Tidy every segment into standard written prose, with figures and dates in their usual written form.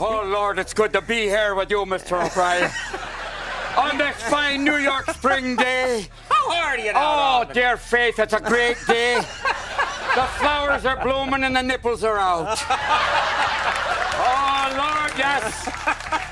Oh, Lord, it's good to be here with you, Mr. O'Brien. On this fine New York spring day. How are you now? Oh, dear Faith, it's a great day. The flowers are blooming and the nipples are out. Oh, Lord, yes.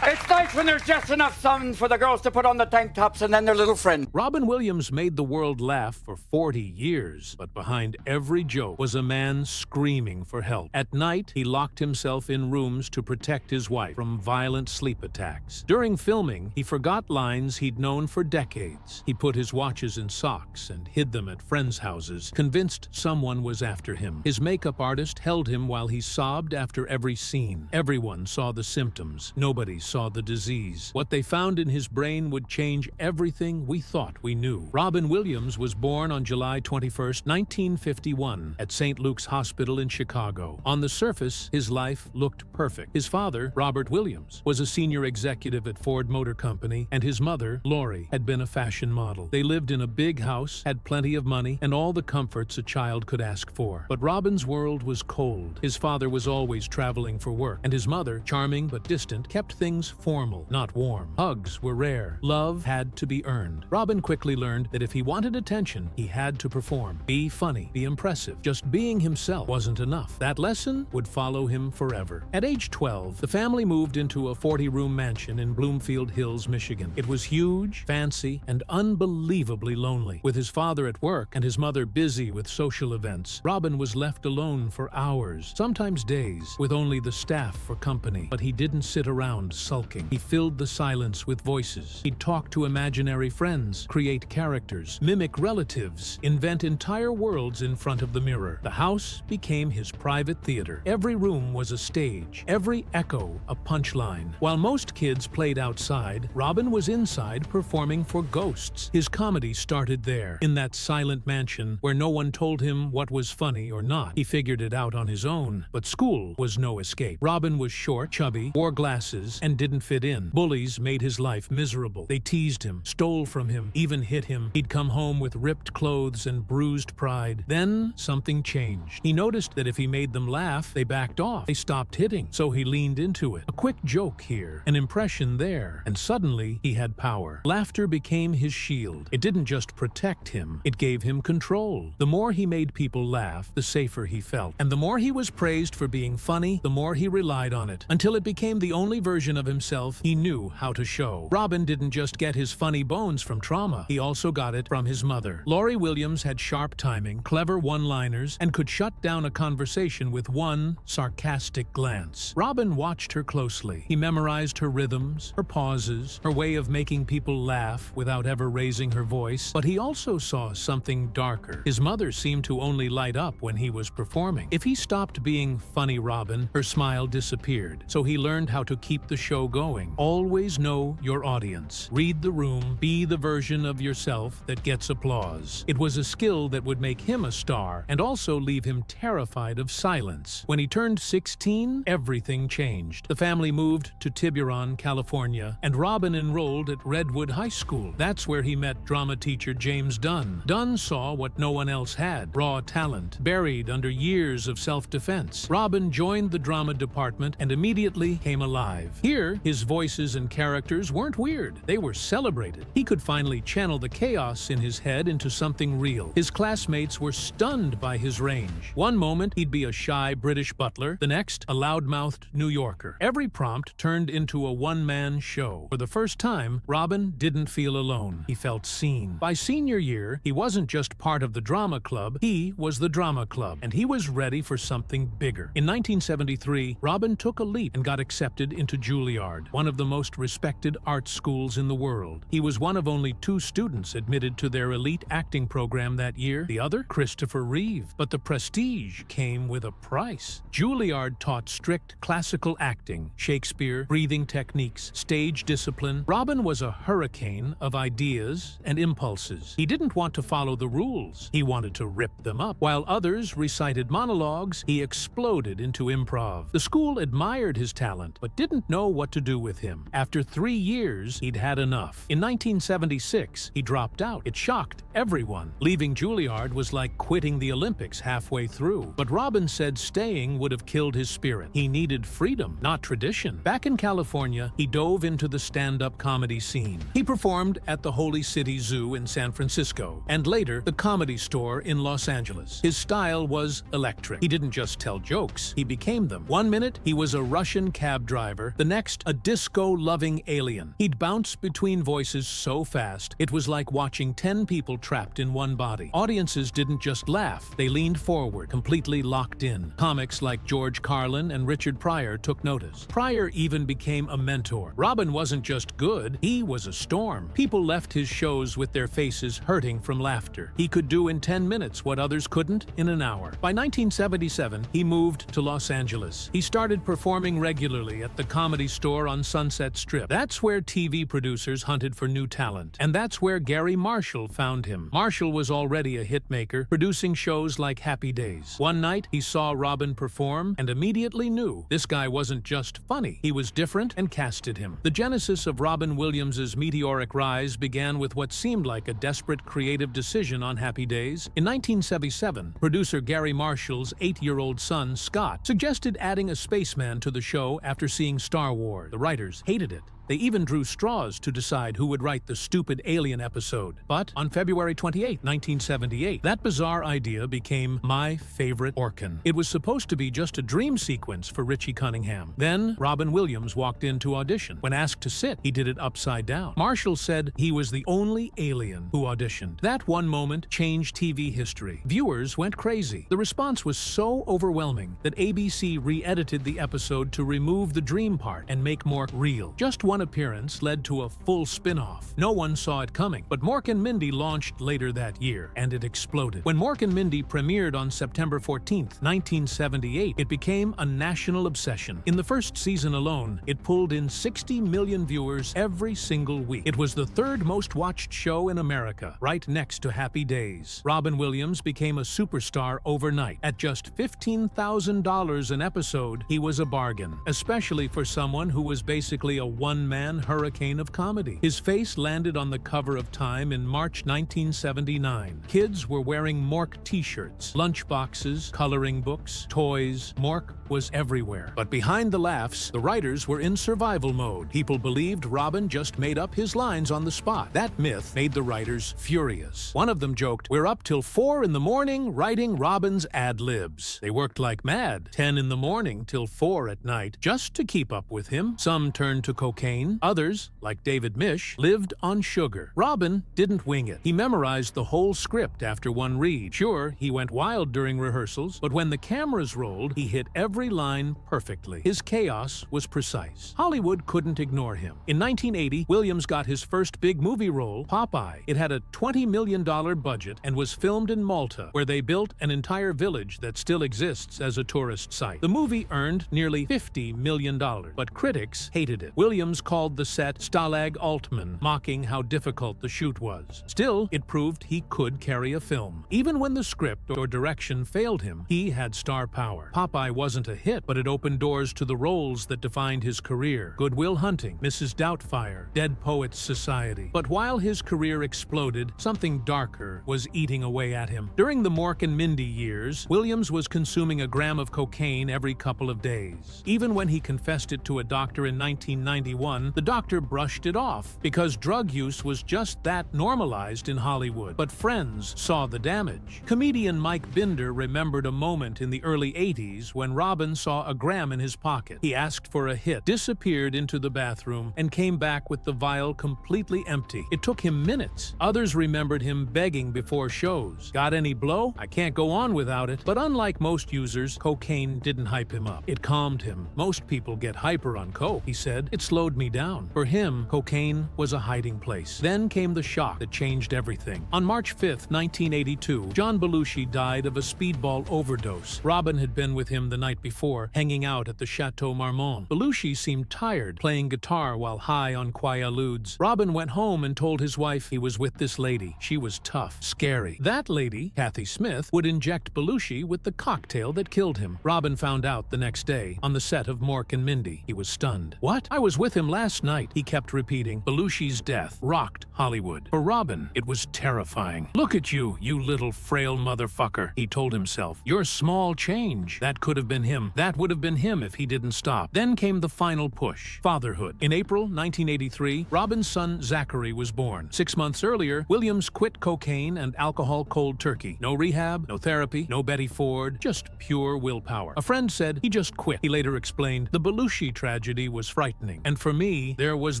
It's nice when there's just enough sun for the girls to put on the tank tops and then their little friend. Robin Williams made the world laugh for 40 years, but behind every joke was a man screaming for help. At night, he locked himself in rooms to protect his wife from violent sleep attacks. During filming, he forgot lines he'd known for decades. He put his watches in socks and hid them at friends' houses, convinced someone was after him. His makeup artist held him while he sobbed after every scene. Everyone saw the symptoms. Nobody saw the disease. What they found in his brain would change everything we thought we knew. Robin Williams was born on July 21, 1951, at St. Luke's Hospital in Chicago. On the surface, his life looked perfect. His father, Robert Williams, was a senior executive at Ford Motor Company, and his mother, Lori, had been a fashion model. They lived in a big house, had plenty of money, and all the comforts a child could ask for. But Robin's world was cold. His father was always traveling for work, and his mother, charming but distant, kept things formal, not warm. Hugs were rare. Love had to be earned. Robin quickly learned that if he wanted attention, he had to perform. Be funny, be impressive. Just being himself wasn't enough. That lesson would follow him forever. At age 12, the family moved into a 40-room mansion in Bloomfield Hills, Michigan. It was huge, fancy, and unbelievably lonely. With his father at work and his mother busy with social events, Robin was left alone for hours, sometimes days, with only the staff for company. But he didn't sit around sulking. He filled the silence with voices. He'd talk to imaginary friends, create characters, mimic relatives, invent entire worlds in front of the mirror. The house became his private theater. Every room was a stage, every echo a punchline. While most kids played outside, Robin was inside performing for ghosts. His comedy started there, in that silent mansion where no one told him what was funny or not. He figured it out on his own, but school was no escape. Robin was short, chubby, wore glasses, and didn't fit in. Bullies made his life miserable. They teased him, stole from him, even hit him. He'd come home with ripped clothes and bruised pride. Then something changed. He noticed that if he made them laugh, they backed off. They stopped hitting, so he leaned into it. A quick joke here, an impression there, and suddenly he had power. Laughter became his shield. It didn't just protect him, it gave him control. The more he made people laugh, the safer he felt. And the more he was praised for being funny, the more he relied on it, until it became the only version of himself he knew how to show. Robin didn't just get his funny bones from trauma, he also got it from his mother. Lori Williams had sharp timing, clever one-liners, and could shut down a conversation with one sarcastic glance. Robin watched her closely. He memorized her rhythms, her pauses, her way of making people laugh without ever raising her voice. But he also saw something darker. His mother seemed to only light up when he was performing. If he stopped being funny Robin, her smile disappeared. So he learned how to keep the show going. Always know your audience. Read the room. Be the version of yourself that gets applause. It was a skill that would make him a star and also leave him terrified of silence. When he turned 16, everything changed. The family moved to Tiburon, California, and Robin enrolled at Redwood High School. That's where he met drama teacher James Dunn. Dunn saw what no one else had: raw talent, buried under years of self-defense. Robin joined the drama department and immediately came alive. Here, his voices and characters weren't weird. They were celebrated. He could finally channel the chaos in his head into something real. His classmates were stunned by his range. One moment, he'd be a shy British butler, the next, a loudmouthed New Yorker. Every prompt turned into a one-man show. For the first time, Robin didn't feel alone. He felt seen. By senior year, he wasn't just part of the drama club, he was the drama club, and he was ready for something bigger. In 1973, Robin took a leap and got accepted into Juilliard, one of the most respected art schools in the world. He was one of only 2 students admitted to their elite acting program that year, the other, Christopher Reeve. But the prestige came with a price. Juilliard taught strict classical acting, Shakespeare, breathing techniques, stage discipline. Robin was a hurricane of ideas and impulses. He didn't want to follow the rules. He wanted to rip them up. While others recited monologues, he exploded into improv. The school admired his talent, but didn't know what what to do with him. After 3 years, he'd had enough. In 1976, he dropped out. It shocked everyone. Leaving Juilliard was like quitting the Olympics halfway through. But Robin said staying would have killed his spirit. He needed freedom, not tradition. Back in California, he dove into the stand-up comedy scene. He performed at the Holy City Zoo in San Francisco, and later the Comedy Store in Los Angeles. His style was electric. He didn't just tell jokes, he became them. One minute, he was a Russian cab driver, the next, a disco-loving alien. He'd bounce between voices so fast, it was like watching 10 people trapped in one body. Audiences didn't just laugh, they leaned forward, completely locked in. Comics like George Carlin and Richard Pryor took notice. Pryor even became a mentor. Robin wasn't just good, he was a storm. People left his shows with their faces hurting from laughter. He could do in 10 minutes what others couldn't in an hour. By 1977, he moved to Los Angeles. He started performing regularly at the Comedy Store on Sunset Strip. That's where TV producers hunted for new talent. And that's where Gary Marshall found him. Marshall was already a hitmaker, producing shows like Happy Days. One night, he saw Robin perform and immediately knew this guy wasn't just funny. He was different and casted him. The genesis of Robin Williams' meteoric rise began with what seemed like a desperate creative decision on Happy Days. In 1977, producer Gary Marshall's 8-year-old son, Scott, suggested adding a spaceman to the show after seeing Star Wars. The writers hated it. They even drew straws to decide who would write the stupid alien episode. But on February 28, 1978, that bizarre idea became My Favorite Orkin. It was supposed to be just a dream sequence for Richie Cunningham. Then Robin Williams walked in to audition. When asked to sit, he did it upside down. Marshall said he was the only alien who auditioned. That one moment changed TV history. Viewers went crazy. The response was so overwhelming that ABC re-edited the episode to remove the dream part and make Mork real. Just one appearance led to a full spin-off. No one saw it coming, but Mork and Mindy launched later that year, and it exploded. When Mork and Mindy premiered on September 14, 1978, it became a national obsession. In the first season alone, it pulled in 60 million viewers every single week. It was the third most watched show in America, right next to Happy Days. Robin Williams became a superstar overnight. At just $15,000 an episode, he was a bargain, especially for someone who was basically a one-man hurricane of comedy. His face landed on the cover of Time in March 1979. Kids were wearing Mork t-shirts, lunchboxes, coloring books, toys. Mork was everywhere. But behind the laughs, the writers were in survival mode. People believed Robin just made up his lines on the spot. That myth made the writers furious. One of them joked, "We're up till 4 in the morning writing Robin's ad-libs." They worked like mad, 10 in the morning till 4 at night, just to keep up with him. Some turned to cocaine. Others, like David Mish, lived on sugar. Robin didn't wing it. He memorized the whole script after one read. Sure, he went wild during rehearsals, but when the cameras rolled, he hit every line perfectly. His chaos was precise. Hollywood couldn't ignore him. In 1980, Williams got his first big movie role, Popeye. It had a $20 million budget and was filmed in Malta, where they built an entire village that still exists as a tourist site. The movie earned nearly $50 million, but critics hated it. Williams called the set Stalag Altman, mocking how difficult the shoot was. Still, it proved he could carry a film. Even when the script or direction failed him, he had star power. Popeye wasn't a hit, but it opened doors to the roles that defined his career. Good Will Hunting, Mrs. Doubtfire, Dead Poets Society. But while his career exploded, something darker was eating away at him. During the Mork and Mindy years, Williams was consuming a gram of cocaine every couple of days. Even when he confessed it to a doctor in 1991, the doctor brushed it off because drug use was just that normalized in Hollywood. But friends saw the damage. Comedian Mike Binder remembered a moment in the early 80s when Robin saw a gram in his pocket. He asked for a hit, disappeared into the bathroom, and came back with the vial completely empty. It took him minutes. Others remembered him begging before shows. "Got any blow? I can't go on without it." But unlike most users, cocaine didn't hype him up. It calmed him. "Most people get hyper on coke," he said. "It slowed me down." For him, cocaine was a hiding place. Then came the shock that changed everything. On March 5, 1982, John Belushi died of a speedball overdose. Robin had been with him the night before, hanging out at the Chateau Marmont. Belushi seemed tired, playing guitar while high on Quaaludes. Robin went home and told his wife he was with this lady. She was tough, scary. That lady, Kathy Smith, would inject Belushi with the cocktail that killed him. Robin found out the next day on the set of Mork and Mindy. He was stunned. "What? I was with him last night," he kept repeating. Belushi's death rocked Hollywood. For Robin, it was terrifying. "Look at you, you little frail motherfucker," he told himself. "You're small change." That could have been him. That would have been him if he didn't stop. Then came the final push: fatherhood. In April 1983, Robin's son Zachary was born. 6 months earlier, Williams quit cocaine and alcohol cold turkey. No rehab, no therapy, no Betty Ford, just pure willpower. A friend said he just quit. He later explained, "The Belushi tragedy was frightening, and for me, there was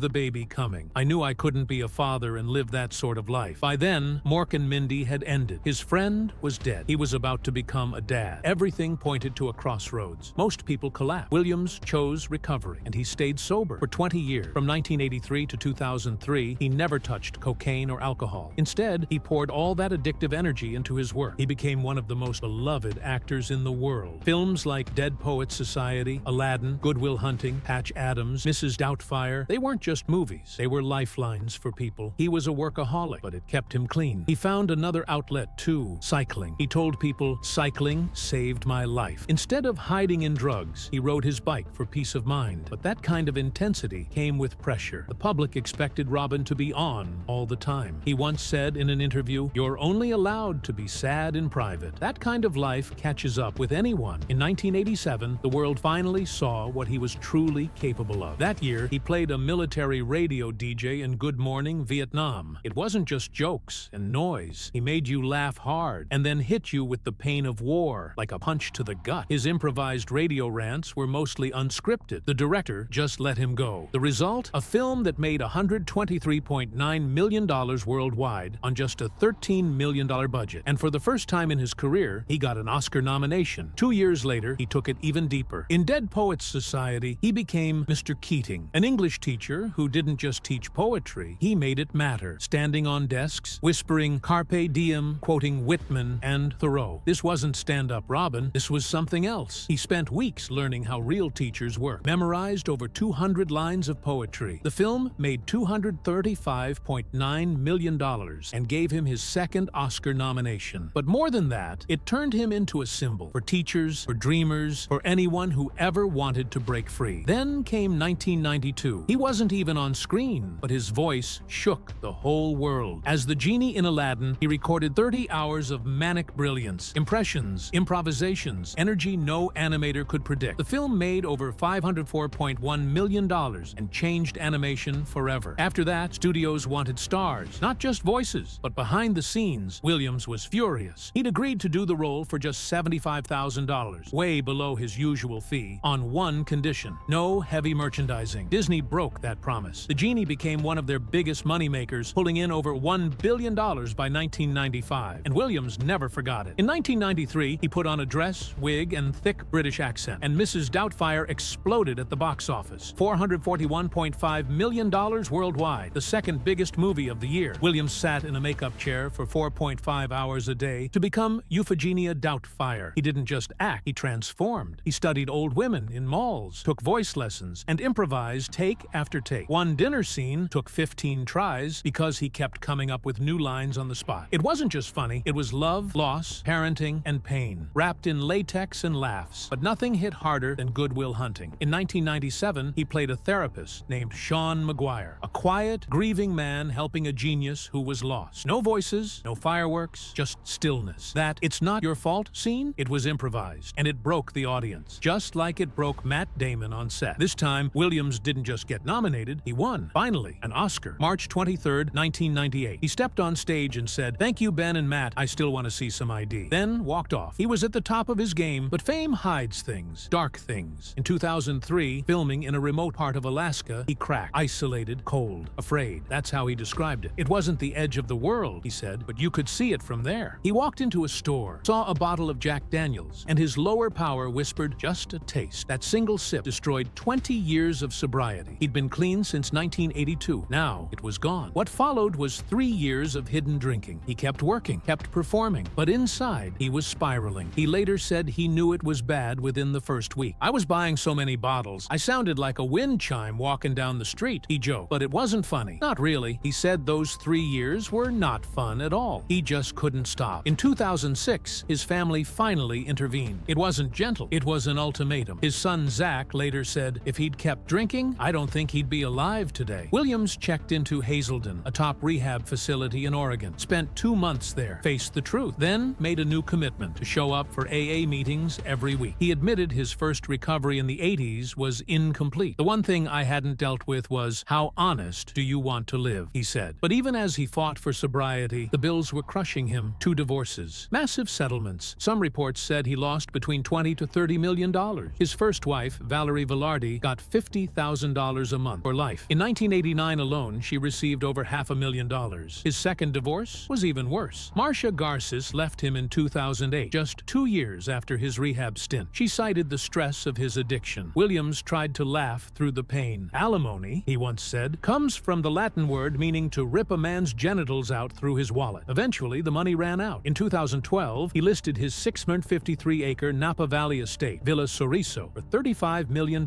the baby coming. I knew I couldn't be a father and live that sort of life." By then, Mork and Mindy had ended. His friend was dead. He was about to become a dad. Everything pointed to a crossroads. Most people collapsed. Williams chose recovery, and he stayed sober for 20 years. From 1983 to 2003, he never touched cocaine or alcohol. Instead, he poured all that addictive energy into his work. He became one of the most beloved actors in the world. Films like Dead Poets Society, Aladdin, Good Will Hunting, Patch Adams, Mrs. Doubtfire, they weren't just movies. They were lifelines for people. He was a workaholic, but it kept him clean. He found another outlet too: cycling. He told people, "Cycling saved my life." Instead of hiding in drugs, he rode his bike for peace of mind. But that kind of intensity came with pressure. The public expected Robin to be on all the time. He once said in an interview, "You're only allowed to be sad in private." That kind of life catches up with anyone. In 1987, the world finally saw what he was truly capable of. That year, he played a military radio DJ in Good Morning Vietnam. It wasn't just jokes and noise. He made you laugh hard and then hit you with the pain of war like a punch to the gut. His improvised radio rants were mostly unscripted. The director just let him go. The result? A film that made $123.9 million worldwide on just a $13 million budget. And for the first time in his career, he got an Oscar nomination. 2 years later, he took it even deeper. In Dead Poets Society, he became Mr. Keating, an English teacher who didn't just teach poetry, he made it matter, standing on desks, whispering Carpe Diem, quoting Whitman and Thoreau. This wasn't stand-up Robin, this was something else. He spent weeks learning how real teachers work, memorized over 200 lines of poetry. The film made $235.9 million and gave him his second Oscar nomination. But more than that, it turned him into a symbol for teachers, for dreamers, for anyone who ever wanted to break free. Then came 1992. He wasn't even on screen, but his voice shook the whole world. As the genie in Aladdin, he recorded 30 hours of manic brilliance, impressions, improvisations, energy no animator could predict. The film made over $504.1 million and changed animation forever. After that, studios wanted stars, not just voices, but behind the scenes. Williams was furious. He'd agreed to do the role for just $75,000, way below his usual fee, on one condition: no heavy merchandising. Disney broke that promise. The genie became one of their biggest moneymakers, pulling in over $1 billion by 1995, and Williams never forgot it. In 1993, he put on a dress, wig, and thick British accent, and Mrs. Doubtfire exploded at the box office. $441.5 million worldwide, the second biggest movie of the year. Williams sat in a makeup chair for 4.5 hours a day to become Euphegenia Doubtfire. He didn't just act, he transformed. He studied old women in malls, took voice lessons, and improvised take after take. One dinner scene took 15 tries because he kept coming up with new lines on the spot. It wasn't just funny, it was love, loss, parenting, and pain, wrapped in latex and laughs. But nothing hit harder than Good Will Hunting. In 1997, he played a therapist named Sean McGuire, a quiet, grieving man helping a genius who was lost. No voices, no fireworks, just stillness. That "it's not your fault" scene, it was improvised, and it broke the audience, just like it broke Matt Damon on set. This time, Williams didn't just get nominated, he won, finally, an Oscar. March 23, 1998. He stepped on stage and said, "Thank you, Ben and Matt, I still want to see some ID." Then walked off. He was at the top of his game, but fame hides things, dark things. In 2003, filming in a remote part of Alaska, he cracked, isolated, cold, afraid. That's how he described it. It wasn't the edge of the world, he said, but you could see it from there. He walked into a store, saw a bottle of Jack Daniels, and his lower power whispered, "Just a taste." That single sip destroyed 20 years of sobriety. He'd been clean since 1982. Now it was gone. What followed was 3 years of hidden drinking. He kept working, kept performing, but inside he was spiraling. He later said he knew it was bad within the first week. "I was buying so many bottles, I sounded like a wind chime walking down the street," he joked. But it wasn't funny. Not really. He said those 3 years were not fun at all. He just couldn't stop. In 2006, his family finally intervened. It wasn't gentle. It was an ultimatum. His son Zach later said, said if he'd kept drinking, I don't think he'd be alive today. Williams checked into Hazelden, a top rehab facility in Oregon, spent 2 months there, faced the truth, then made a new commitment to show up for AA meetings every week. He admitted his first recovery in the 80s was incomplete. The one thing I hadn't dealt with was, how honest do you want to live, he said. But even as he fought for sobriety, the bills were crushing him. 2 divorces, massive settlements. Some reports said he lost between $20 to $30 million. His first wife, Valerie Velarde, got $50,000 a month for life. In 1989 alone, she received over $500,000. His second divorce was even worse. Marcia Garces left him in 2008, just 2 years after his rehab stint. She cited the stress of his addiction. Williams tried to laugh through the pain. Alimony, he once said, comes from the Latin word meaning to rip a man's genitals out through his wallet. Eventually, the money ran out. In 2012, he listed his 653-acre Napa Valley estate, Villa Sorriso, for $35 million.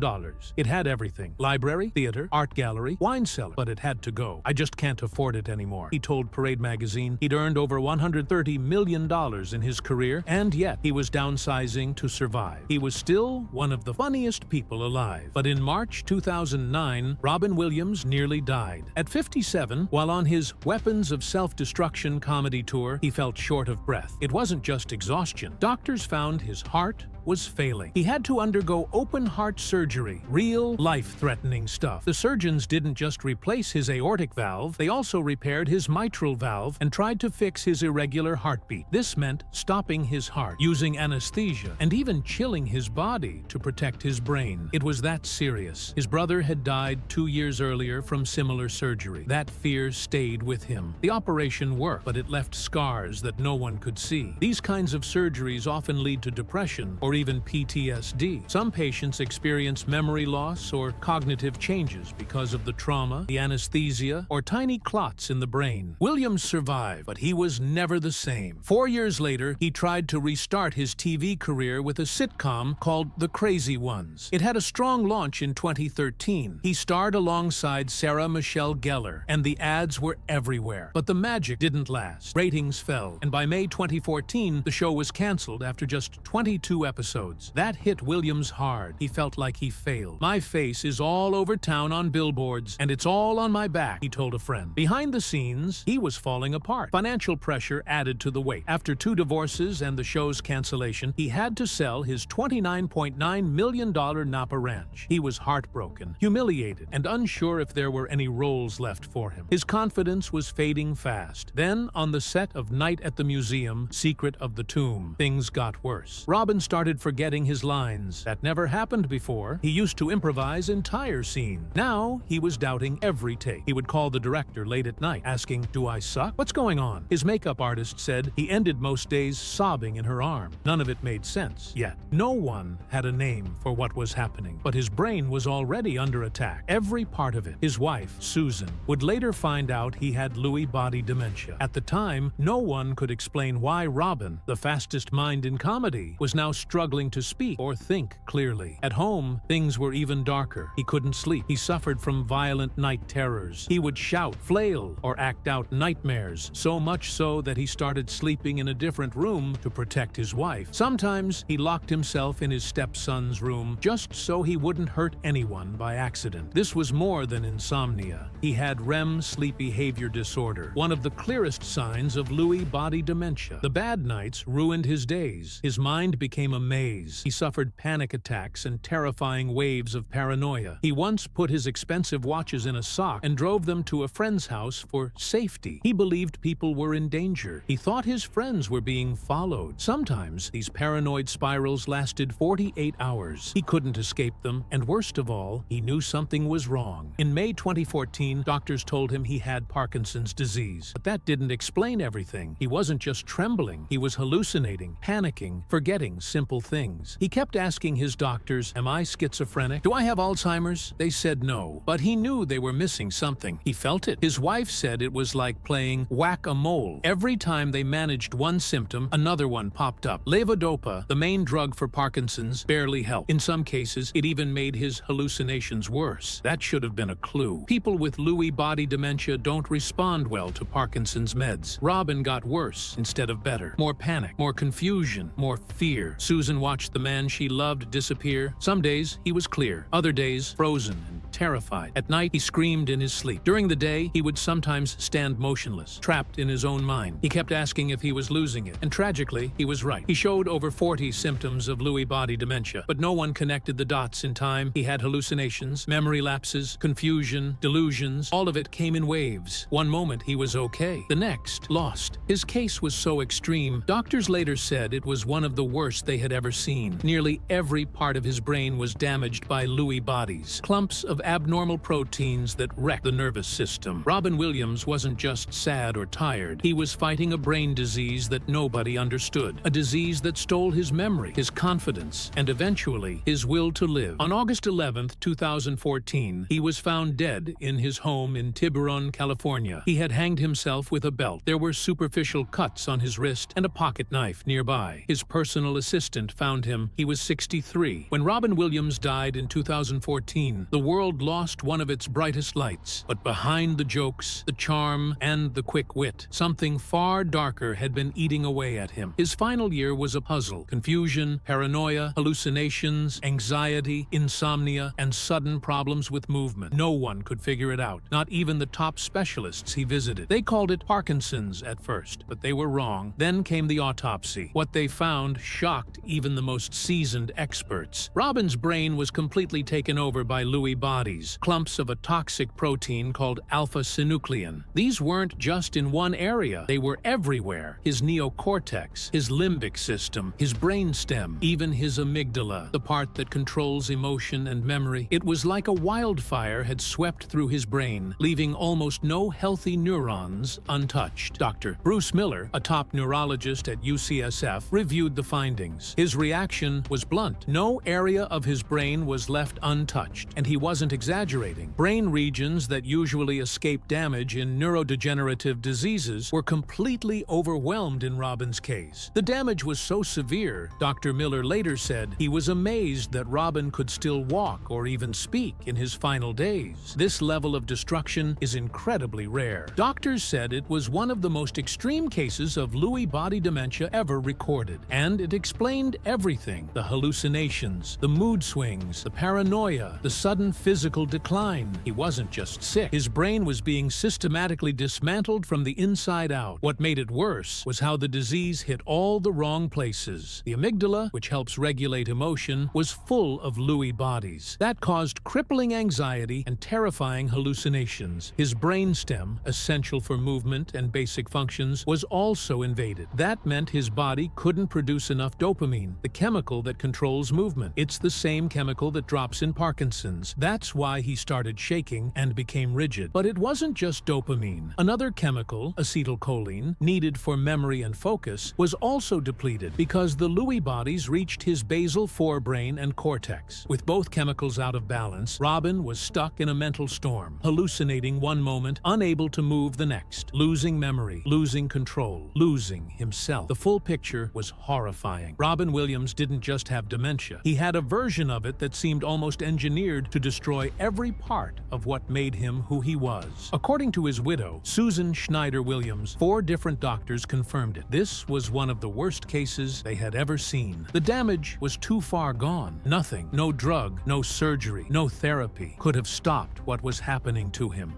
It had everything: library, theater, art gallery, wine cellar. But it had to go. I just can't afford it anymore, he told Parade magazine. He'd earned over $130 million in his career, and yet he was downsizing to survive. He was still one of the funniest people alive. But in March 2009, Robin Williams nearly died. At 57, while on his Weapons of Self-Destruction comedy tour, he felt short of breath. It wasn't just exhaustion. Doctors found his heart was failing. He had to undergo open heart surgery, real life-threatening stuff. The surgeons didn't just replace his aortic valve, they also repaired his mitral valve and tried to fix his irregular heartbeat. This meant stopping his heart, using anesthesia, and even chilling his body to protect his brain. It was that serious. His brother had died 2 years earlier from similar surgery. That fear stayed with him. The operation worked, but it left scars that no one could see. These kinds of surgeries often lead to depression or even PTSD. Some patients experience memory loss or cognitive changes because of the trauma, the anesthesia, or tiny clots in the brain. Williams survived, but he was never the same. 4 years later, he tried to restart his TV career with a sitcom called The Crazy Ones. It had a strong launch in 2013. He starred alongside Sarah Michelle Gellar, and the ads were everywhere. But the magic didn't last. Ratings fell, and by May 2014, the show was canceled after just 22 episodes. That hit Williams hard. He felt like he failed. My face is all over town on billboards, and it's all on my back, he told a friend. Behind the scenes, he was falling apart. Financial pressure added to the weight. After 2 divorces and the show's cancellation, he had to sell his $29.9 million Napa ranch. He was heartbroken, humiliated, and unsure if there were any roles left for him. His confidence was fading fast. Then, on the set of Night at the Museum, Secret of the Tomb, things got worse. Robin started forgetting his lines. That never happened before. He used to improvise entire scenes. Now, he was doubting every take. He would call the director late at night, asking, "Do I suck? What's going on?" His makeup artist said he ended most days sobbing in her arm. None of it made sense yet. No one had a name for what was happening, but his brain was already under attack. Every part of it. His wife, Susan, would later find out he had Lewy body dementia. At the time, no one could explain why Robin, the fastest mind in comedy, was now struggling to speak or think clearly. At home, things were even darker. He couldn't sleep. He suffered from violent night terrors. He would shout, flail, or act out nightmares, so much so that he started sleeping in a different room to protect his wife. Sometimes he locked himself in his stepson's room just so he wouldn't hurt anyone by accident. This was more than insomnia. He had REM sleep behavior disorder, one of the clearest signs of Lewy body dementia. The bad nights ruined his days. His mind became a maze. He suffered panic attacks and terrifying waves of paranoia. He once put his expensive watches in a sock and drove them to a friend's house for safety. He believed people were in danger. He thought his friends were being followed. Sometimes these paranoid spirals lasted 48 hours. He couldn't escape them, and worst of all, he knew something was wrong. In May 2014, doctors told him he had Parkinson's disease. But that didn't explain everything. He wasn't just trembling. He was hallucinating, panicking, forgetting simple things. He kept asking his doctors, "Am I schizophrenic? Do I have Alzheimer's?" They said no, but he knew they were missing something. He felt it. His wife said it was like playing whack-a-mole. Every time they managed one symptom, another one popped up. Levodopa, the main drug for Parkinson's, barely helped. In some cases, it even made his hallucinations worse. That should have been a clue. People with Lewy body dementia don't respond well to Parkinson's meds. Robin got worse instead of better. More panic, more confusion, more fear. Susan Susan watched the man she loved disappear. Some days, he was clear. Other days, frozen and terrified. At night, he screamed in his sleep. During the day, he would sometimes stand motionless, trapped in his own mind. He kept asking if he was losing it, and tragically, he was right. He showed over 40 symptoms of Lewy body dementia, but no one connected the dots in time. He had hallucinations, memory lapses, confusion, delusions. All of it came in waves. One moment, he was okay. The next, lost. His case was so extreme, doctors later said it was one of the worst they had ever seen. Nearly every part of his brain was damaged by Lewy bodies, clumps of abnormal proteins that wrecked the nervous system. Robin Williams wasn't just sad or tired. He was fighting a brain disease that nobody understood, a disease that stole his memory, his confidence, and eventually his will to live. On August 11th, 2014, he was found dead in his home in Tiburon, California. He had hanged himself with a belt. There were superficial cuts on his wrist and a pocket knife nearby. His personal assistant found him. He was 63. When Robin Williams died in 2014, the world lost one of its brightest lights. But behind the jokes, the charm, and the quick wit, something far darker had been eating away at him. His final year was a puzzle. Confusion, paranoia, hallucinations, anxiety, insomnia, and sudden problems with movement. No one could figure it out, not even the top specialists he visited. They called it Parkinson's at first, but they were wrong. Then came the autopsy. What they found shocked even the most seasoned experts. Robin's brain was completely taken over by Lewy bodies, clumps of a toxic protein called alpha-synuclein. These weren't just in one area, they were everywhere. His neocortex, his limbic system, his brainstem, even his amygdala, the part that controls emotion and memory. It was like a wildfire had swept through his brain, leaving almost no healthy neurons untouched. Dr. Bruce Miller, a top neurologist at UCSF, reviewed the findings. His reaction was blunt. No area of his brain was left untouched, and he wasn't exaggerating. Brain regions that usually escape damage in neurodegenerative diseases were completely overwhelmed in Robin's case. The damage was so severe, Dr. Miller later said he was amazed that Robin could still walk or even speak in his final days. This level of destruction is incredibly rare. Doctors said it was one of the most extreme cases of Lewy body dementia ever recorded, and it explained everything: the hallucinations, the mood swings, the paranoia, the sudden physical decline. He wasn't just sick. His brain was being systematically dismantled from the inside out. What made it worse was how the disease hit all the wrong places. The amygdala, which helps regulate emotion, was full of Lewy bodies. That caused crippling anxiety and terrifying hallucinations. His brainstem, essential for movement and basic functions, was also invaded. That meant his body couldn't produce enough dopamine, the chemical that controls movement. It's the same chemical that drops in Parkinson's. That's why he started shaking and became rigid. But it wasn't just dopamine. Another chemical, acetylcholine, needed for memory and focus, was also depleted because the Lewy bodies reached his basal forebrain and cortex. With both chemicals out of balance, Robin was stuck in a mental storm, hallucinating one moment, unable to move the next, losing memory, losing control, losing himself. The full picture was horrifying. Robin Williams didn't just have dementia. He had a version of it that seemed almost engineered to destroy every part of what made him who he was. According to his widow, Susan Schneider Williams, 4 different doctors confirmed it. This was one of the worst cases they had ever seen. The damage was too far gone. Nothing, no drug, no surgery, no therapy could have stopped what was happening to him.